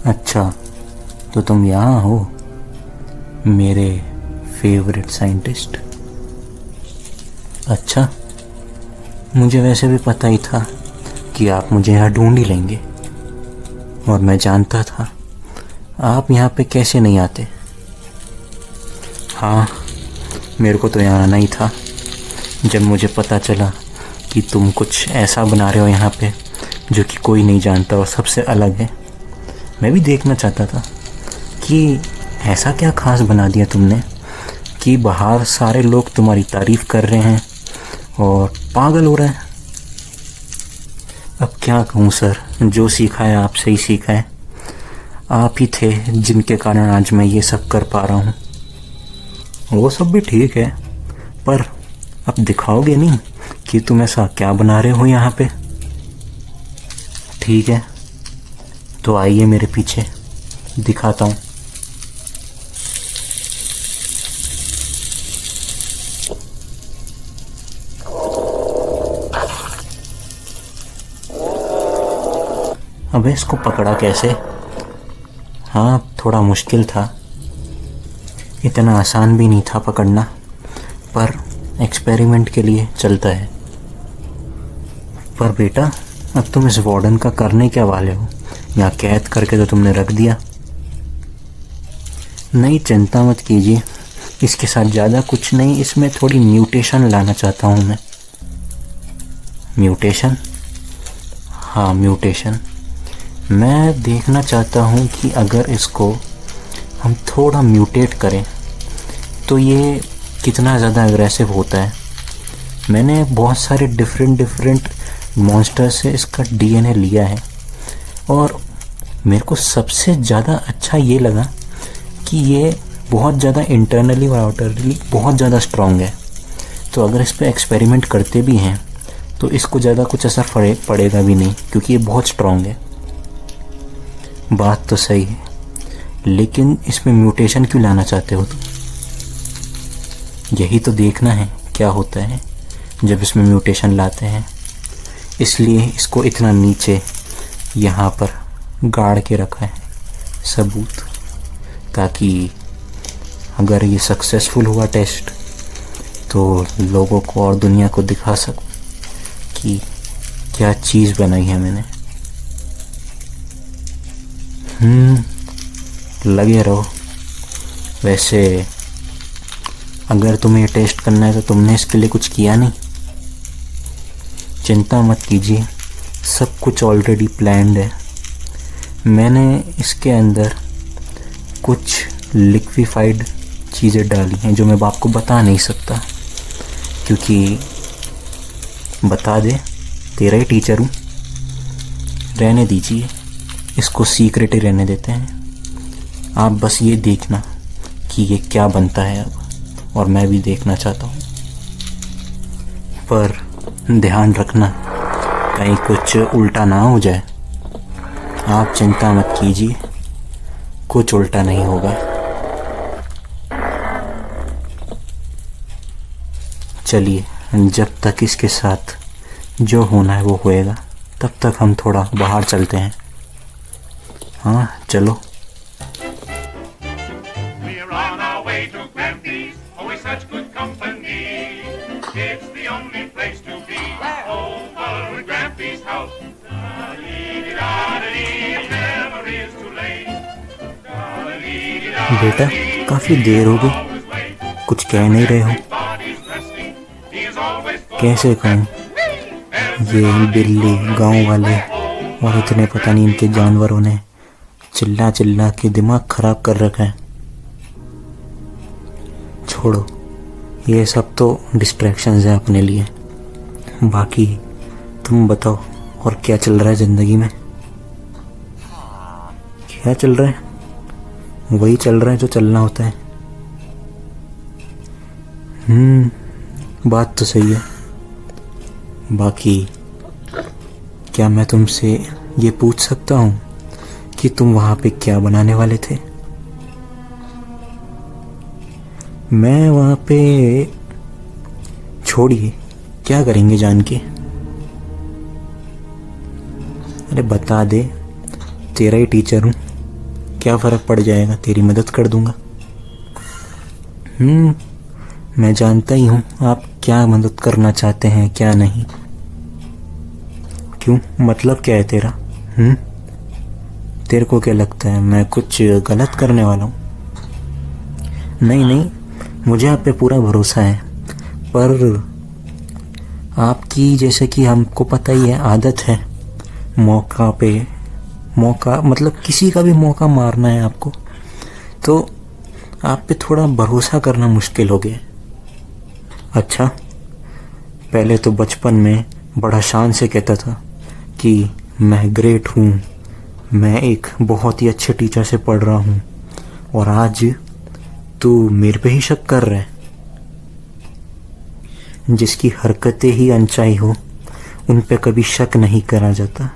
अच्छा, तो तुम यहाँ हो, मेरे फेवरेट साइंटिस्ट। अच्छा, मुझे वैसे भी पता ही था कि आप मुझे यहाँ ढूंढ ही लेंगे, और मैं जानता था आप यहाँ पे कैसे नहीं आते। हाँ, मेरे को तो यहाँ आना ही था। जब मुझे पता चला कि तुम कुछ ऐसा बना रहे हो यहाँ पे जो कि कोई नहीं जानता और सबसे अलग है, मैं भी देखना चाहता था कि ऐसा क्या खास बना दिया तुमने कि बाहर सारे लोग तुम्हारी तारीफ कर रहे हैं और पागल हो रहे हैं। अब क्या कहूँ सर, जो सीखा है आपसे ही सीखा है। आप ही थे जिनके कारण आज मैं ये सब कर पा रहा हूँ। वो सब भी ठीक है, पर अब दिखाओगे नहीं कि तुम ऐसा क्या बना रहे हो यहाँ पे। ठीक है, तो आइए मेरे पीछे, दिखाता हूँ। अबे इसको पकड़ा कैसे? हाँ, थोड़ा मुश्किल था, इतना आसान भी नहीं था पकड़ना, पर एक्सपेरिमेंट के लिए चलता है। पर बेटा, अब तुम इस वार्डन का करने क्या वाले हो? यहाँ कैद करके तो तुमने रख दिया। नहीं, चिंता मत कीजिए, इसके साथ ज़्यादा कुछ नहीं, इसमें थोड़ी म्यूटेशन लाना चाहता हूँ मैं। म्यूटेशन? हाँ, म्यूटेशन। मैं देखना चाहता हूँ कि अगर इसको हम थोड़ा म्यूटेट करें तो ये कितना ज़्यादा अग्रेसिव होता है। मैंने बहुत सारे डिफरेंट मॉन्स्टर से इसका डीएनए लिया है, और मेरे को सबसे ज़्यादा अच्छा ये लगा कि ये बहुत ज़्यादा इंटरनली और आउटरली बहुत ज़्यादा स्ट्रॉन्ग है। तो अगर इस पर एक्सपेरिमेंट करते भी हैं तो इसको ज़्यादा कुछ असर पड़ेगा भी नहीं, क्योंकि ये बहुत स्ट्रॉन्ग है। बात तो सही है, लेकिन इसमें म्यूटेशन क्यों लाना चाहते हो तुम? यही तो देखना है क्या होता है जब इसमें म्यूटेशन लाते हैं। इसलिए इसको इतना नीचे यहाँ पर गाड़ के रखा है सबूत, ताकि अगर ये सक्सेसफुल हुआ टेस्ट तो लोगों को और दुनिया को दिखा सकूं कि क्या चीज़ बनाई है मैंने। लगे रहो। वैसे अगर तुम्हें ये टेस्ट करना है तो तुमने इसके लिए कुछ किया नहीं? चिंता मत कीजिए, सब कुछ ऑलरेडी प्लान्ड है। मैंने इसके अंदर कुछ लिक्विफाइड चीज़ें डाली हैं जो मैं आपको बता नहीं सकता, क्योंकि बता दे तेरा ही टीचर हूँ। रहने दीजिए, इसको सीक्रेट ही रहने देते हैं। आप बस ये देखना कि ये क्या बनता है अब, और मैं भी देखना चाहता हूँ। पर ध्यान रखना कहीं कुछ उल्टा ना हो जाए। आप चिंता मत कीजिए, कुछ उल्टा नहीं होगा। चलिए, जब तक इसके साथ जो होना है वो होएगा, तब तक हम थोड़ा बाहर चलते हैं। हाँ चलो। बेटा, काफी देर हो गई, कुछ कह नहीं रहे हो। कैसे कहूँ, ये बिल्ली, गांव वाले और इतने पता नहीं इनके जानवरों ने चिल्ला चिल्ला के दिमाग खराब कर रखा है। छोड़ो, ये सब तो डिस्ट्रैक्शंस हैं अपने लिए। बाकी तुम बताओ, और क्या चल रहा है ज़िंदगी में? क्या चल रहा है? वही चल रहा है जो चलना होता है। बात तो सही है। बाकी क्या मैं तुमसे ये पूछ सकता हूँ कि तुम वहाँ पे क्या बनाने वाले थे? मैं वहाँ पे, छोड़िए, क्या करेंगे जान के? अरे बता दे, तेरा ही टीचर हूँ, क्या फ़र्क पड़ जाएगा, तेरी मदद कर दूंगा। मैं जानता ही हूँ आप क्या मदद करना चाहते हैं क्या नहीं। क्यों, मतलब क्या है तेरा? तेरे को क्या लगता है मैं कुछ गलत करने वाला हूँ? नहीं नहीं, मुझे आप पे पूरा भरोसा है, पर आपकी जैसे कि हमको पता ही है आदत है मौका पे मौका, मतलब किसी का भी मौका मारना है आपको, तो आप पे थोड़ा भरोसा करना मुश्किल हो गया। अच्छा, पहले तो बचपन में बड़ा शान से कहता था कि मैं ग्रेट हूँ, मैं एक बहुत ही अच्छे टीचर से पढ़ रहा हूँ, और आज तू मेरे पे ही शक कर रहा है। जिसकी हरकतें ही अनचाही हो उन पे कभी शक नहीं करा जाता,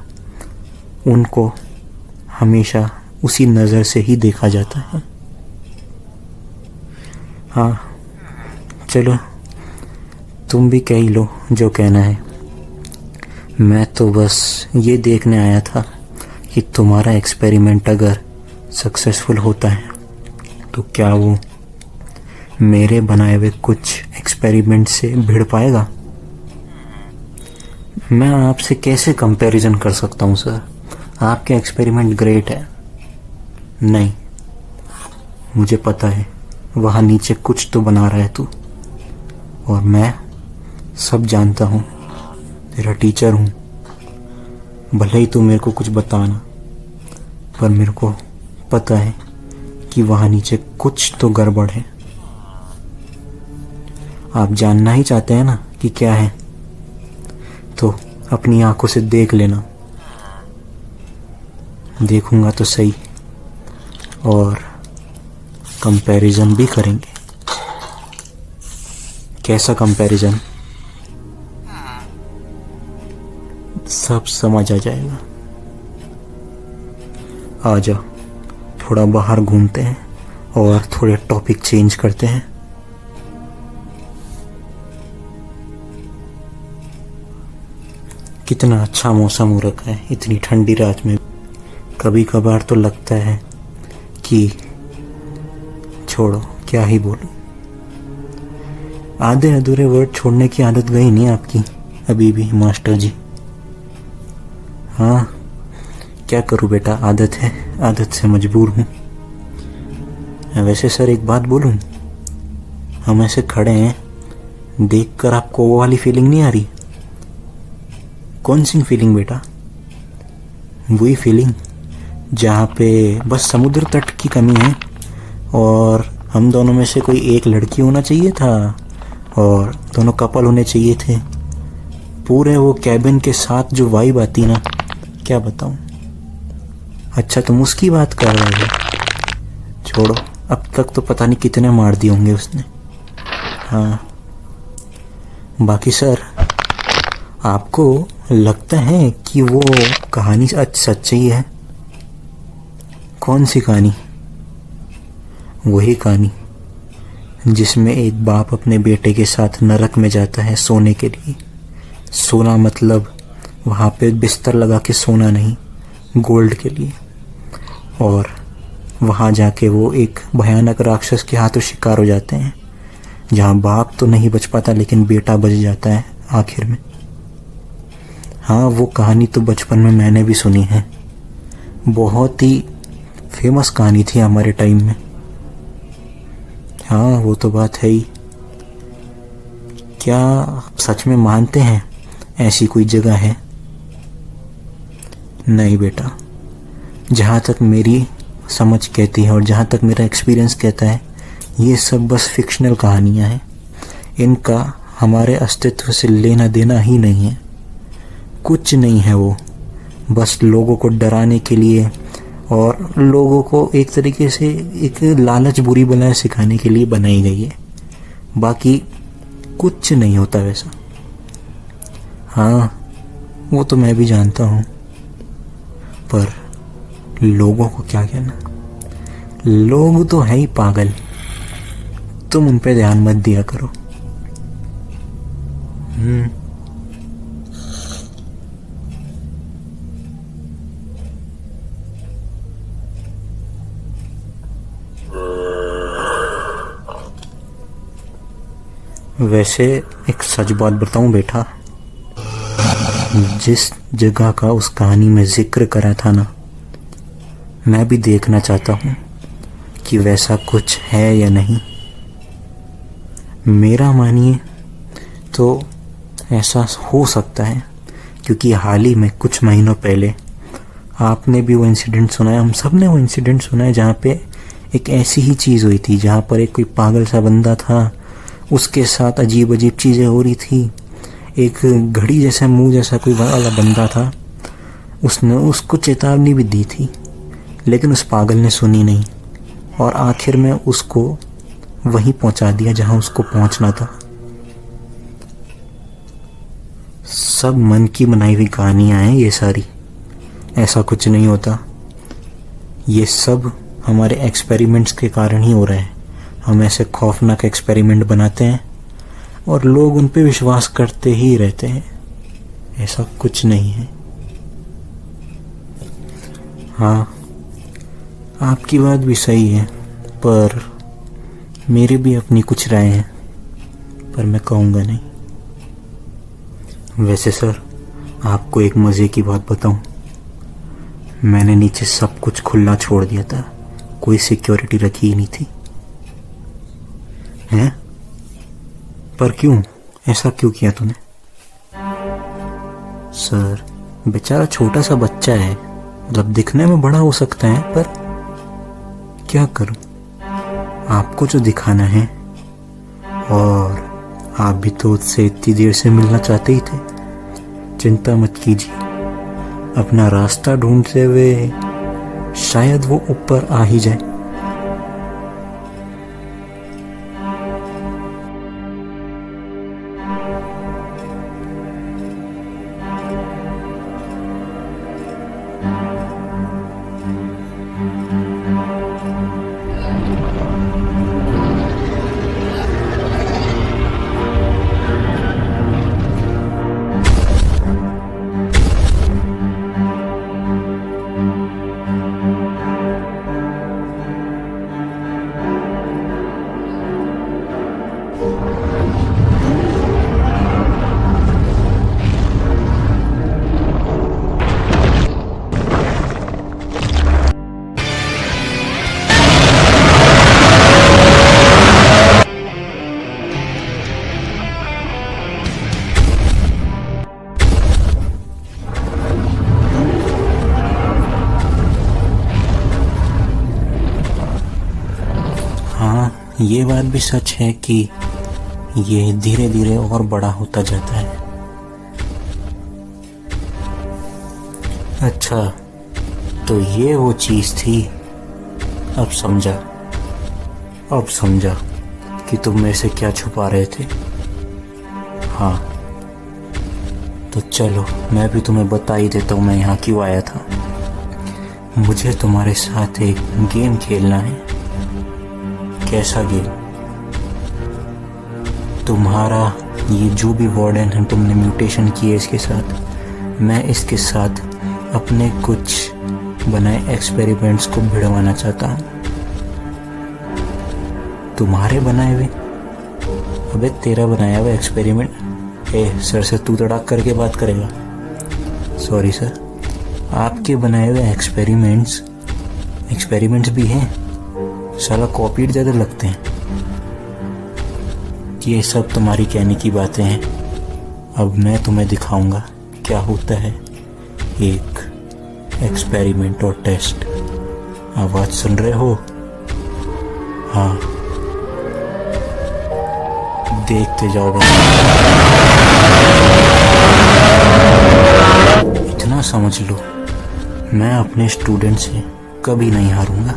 उनको हमेशा उसी नज़र से ही देखा जाता है। हाँ चलो, तुम भी कह ही लो जो कहना है। मैं तो बस ये देखने आया था कि तुम्हारा एक्सपेरिमेंट अगर सक्सेसफुल होता है तो क्या वो मेरे बनाए हुए कुछ एक्सपेरिमेंट से भिड़ पाएगा? मैं आपसे कैसे कंपैरिजन कर सकता हूँ सर, आपके एक्सपेरिमेंट ग्रेट है। नहीं, मुझे पता है वहाँ नीचे कुछ तो बना रहा है तू, और मैं सब जानता हूँ, तेरा टीचर हूँ। भले ही तू मेरे को कुछ बताना, पर मेरे को पता है कि वहाँ नीचे कुछ तो गड़बड़ है। आप जानना ही चाहते हैं ना कि क्या है, तो अपनी आंखों से देख लेना। देखूंगा तो सही, और कंपैरिजन भी करेंगे। कैसा कंपैरिजन? सब समझ आ जाएगा। आ जा, थोड़ा बाहर घूमते हैं और थोड़े टॉपिक चेंज करते हैं। कितना अच्छा मौसम हो रखा है इतनी ठंडी रात में। कभी कभार तो लगता है कि छोड़ो, क्या ही बोलूं। आधे अधूरे वर्ड छोड़ने की आदत गई नहीं आपकी अभी भी मास्टर जी। हाँ, क्या करूं बेटा, आदत है, आदत से मजबूर हूँ। वैसे सर एक बात बोलूं, हम ऐसे खड़े हैं, देखकर आपको वो वाली फीलिंग नहीं आ रही? कौन सी फीलिंग बेटा? वही फीलिंग जहाँ पे बस समुद्र तट की कमी है और हम दोनों में से कोई एक लड़की होना चाहिए था और दोनों कपल होने चाहिए थे। पूरे वो कैबिन के साथ जो वाइब आती ना, क्या बताऊं। अच्छा, तुम उसकी बात कर रहे हो? छोड़ो, अब तक तो पता नहीं कितने मार दिए होंगे उसने। हाँ, बाकी सर आपको लगता है कि वो कहानी सच्ची है? कौन सी कहानी? वही कहानी जिसमें एक बाप अपने बेटे के साथ नरक में जाता है सोने के लिए। सोना मतलब वहाँ पे बिस्तर लगा के सोना नहीं, गोल्ड के लिए। और वहाँ जाके वो एक भयानक राक्षस के हाथों शिकार हो जाते हैं, जहाँ बाप तो नहीं बच पाता लेकिन बेटा बच जाता है आखिर में। हाँ, वो कहानी तो बचपन में मैंने भी सुनी है, बहुत ही फेमस कहानी थी हमारे टाइम में। हाँ, वो तो बात है ही। क्या आप सच में मानते हैं ऐसी कोई जगह है? नहीं बेटा, जहाँ तक मेरी समझ कहती है और जहाँ तक मेरा एक्सपीरियंस कहता है, ये सब बस फिक्शनल कहानियाँ हैं। इनका हमारे अस्तित्व से लेना देना ही नहीं है, कुछ नहीं है। वो बस लोगों को डराने के लिए और लोगों को एक तरीके से एक लालच बुरी बलाएं सिखाने के लिए बनाई गई है। बाकी कुछ नहीं होता वैसा। हाँ, वो तो मैं भी जानता हूँ, पर लोगों को क्या कहना। लोग तो है ही पागल, तुम उन पे ध्यान मत दिया करो। वैसे एक सच बात बताऊं बेटा, जिस जगह का उस कहानी में जिक्र करा था ना, मैं भी देखना चाहता हूं कि वैसा कुछ है या नहीं। मेरा मानिए तो ऐसा हो सकता है, क्योंकि हाल ही में कुछ महीनों पहले आपने भी वो इंसिडेंट सुना है, हम सब ने वो इंसिडेंट सुना है, जहाँ पे एक ऐसी ही चीज़ हुई थी, जहाँ पर एक कोई पागल सा बंदा था, उसके साथ अजीब अजीब चीज़ें हो रही थी। एक घड़ी जैसा मुंह जैसा कोई वाला बंदा था, उसने उसको चेतावनी भी दी थी, लेकिन उस पागल ने सुनी नहीं और आखिर में उसको वहीं पहुंचा दिया जहां उसको पहुंचना था। सब मन की बनाई हुई कहानियां हैं ये सारी, ऐसा कुछ नहीं होता। ये सब हमारे एक्सपेरिमेंट्स के कारण ही हो रहा है। हम ऐसे खौफनाक एक्सपेरिमेंट बनाते हैं और लोग उन पे विश्वास करते ही रहते हैं। ऐसा कुछ नहीं है। हाँ, आपकी बात भी सही है, पर मेरी भी अपनी कुछ राय है, पर मैं कहूँगा नहीं। वैसे सर, आपको एक मज़े की बात बताऊं, मैंने नीचे सब कुछ खुला छोड़ दिया था, कोई सिक्योरिटी रखी ही नहीं थी। हैं? पर क्यों? ऐसा क्यों किया तूने? सर, बेचारा छोटा सा बच्चा है, मतलब दिखने में बड़ा हो सकता है, पर क्या करूं? आपको जो दिखाना है, और आप भी तो उससे इतनी देर से मिलना चाहते ही थे। चिंता मत कीजिए, अपना रास्ता ढूंढते हुए शायद वो ऊपर आ ही जाए। ये बात भी सच है कि ये धीरे धीरे और बड़ा होता जाता है। अच्छा, तो ये वो चीज थी। अब समझा कि तुम मेरे से क्या छुपा रहे थे। हाँ, तो चलो मैं भी तुम्हें बता ही देता हूँ मैं यहाँ क्यों आया था। मुझे तुम्हारे साथ एक गेम खेलना है। कैसा गेम? तुम्हारा ये जो भी वार्डन है, तुमने म्यूटेशन की है इसके साथ, मैं इसके साथ अपने कुछ बनाए एक्सपेरिमेंट्स को भिड़वाना चाहता हूँ। तुम्हारे बनाए हुए? अबे तेरा बनाया हुआ एक्सपेरिमेंट। सर से तू तड़ाक करके बात करेगा? सॉरी सर, आपके बनाए हुए एक्सपेरिमेंट्स भी हैं, साला कॉपीड ज़्यादा लगते हैं। ये सब तुम्हारी कहने की बातें हैं। अब मैं तुम्हें दिखाऊंगा क्या होता है एक एक्सपेरिमेंट और टेस्ट। आवाज सुन रहे हो? हाँ, देखते जाओ बस। इतना समझ लो, मैं अपने स्टूडेंट से कभी नहीं हारूंगा।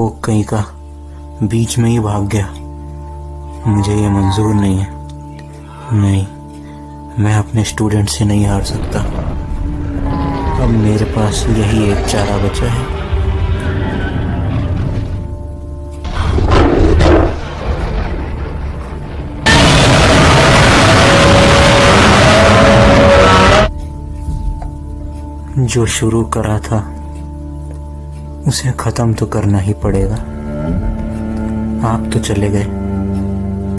डरपोक कहीं का बीच में ही भाग गया। मुझे ये मंजूर नहीं है। नहीं, मैं अपने स्टूडेंट से नहीं हार सकता। अब मेरे पास यही एक चारा बचा है। जो शुरू करा था उसे खत्म तो करना ही पड़ेगा। आप तो चले गए,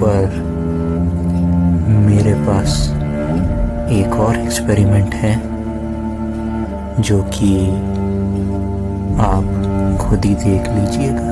पर मेरे पास एक और एक्सपेरिमेंट है जो कि आप खुद ही देख लीजिएगा।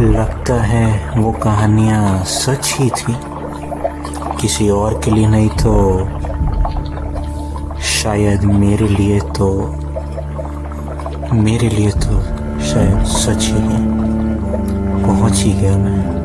लगता है वो कहानियाँ सच ही थी, किसी और के लिए नहीं तो शायद मेरे लिए तो शायद सच ही है। पहुंच ही गया मैं।